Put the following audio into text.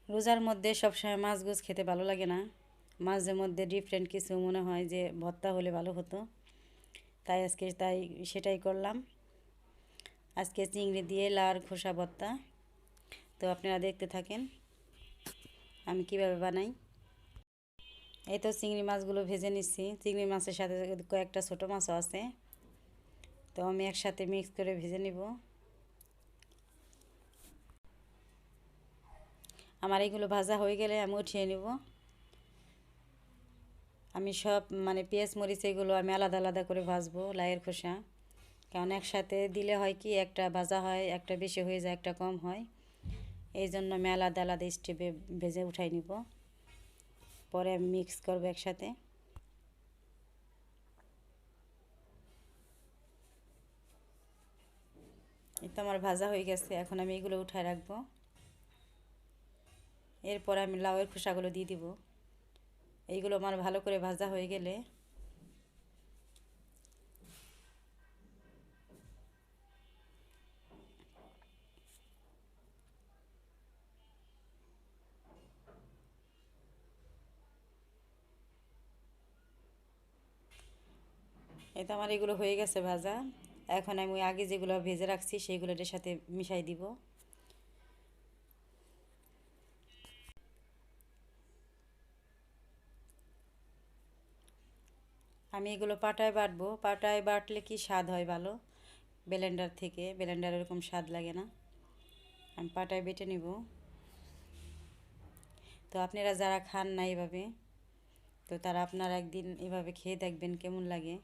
রোজার মধ্যে সবসময় মাছ গোছ খেতে ভালো লাগে না। মাঝে মধ্যে ডিফারেন্ট কিছু মনে হয় যে ভর্তা হলে ভালো হতো, তাই সেটাই করলাম। আজকে চিংড়ি দিয়ে লাউর খোসা ভর্তা। তো আপনারা দেখতে থাকেন আমি কিভাবে বানাই। এই তো চিংড়ি মাছগুলো ভেজে নিচ্ছি। চিংড়ি মাছের সাথে কয়েকটা ছোটো মাছও আছে, তো আমি একসাথে মিক্স করে ভেজে নিব। আমার এইগুলো ভাজা হয়ে গেলে আমি উঠিয়ে নিব। আমি সব পেঁয়াজ মরিচ এগুলো আমি আলাদা আলাদা করে ভাজবো, লাউয়ের খোসা। কারণ একসাথে দিলে হয় কি, একটা ভাজা হয়, একটা বেশি হয়ে যায়, একটা কম হয়। এই জন্য আমি আলাদা আলাদা স্টেপে ভেজে উঠাই নিব, পরে আমি মিক্স করবো একসাথে। এই তো আমার ভাজা হয়ে গেছে, এখন আমি এগুলো উঠায় রাখবো। এরপর আমি লাউয়ের খোসাগুলো দিয়ে দিব। এইগুলো আমার ভালো করে ভাজা হয়ে গেলে এই তো আমার এগুলো হয়ে গেছে ভাজা। এখন আমি আগে যেগুলো ভেজে রাখছি সেইগুলোর সাথে মিশাই দিব। আমি এগুলো পাটায় বাটবো। পাটায় বাটলে কি স্বাদ হয় ভালো, ব্লেন্ডার থেকে। ব্লেন্ডার এরকম স্বাদ লাগে না, আমি পাটায় বেটে নিব। তো আপনারা যারা খান না এভাবে, তো আপনারা একদিন এভাবে খেয়ে দেখবেন কেমন লাগে।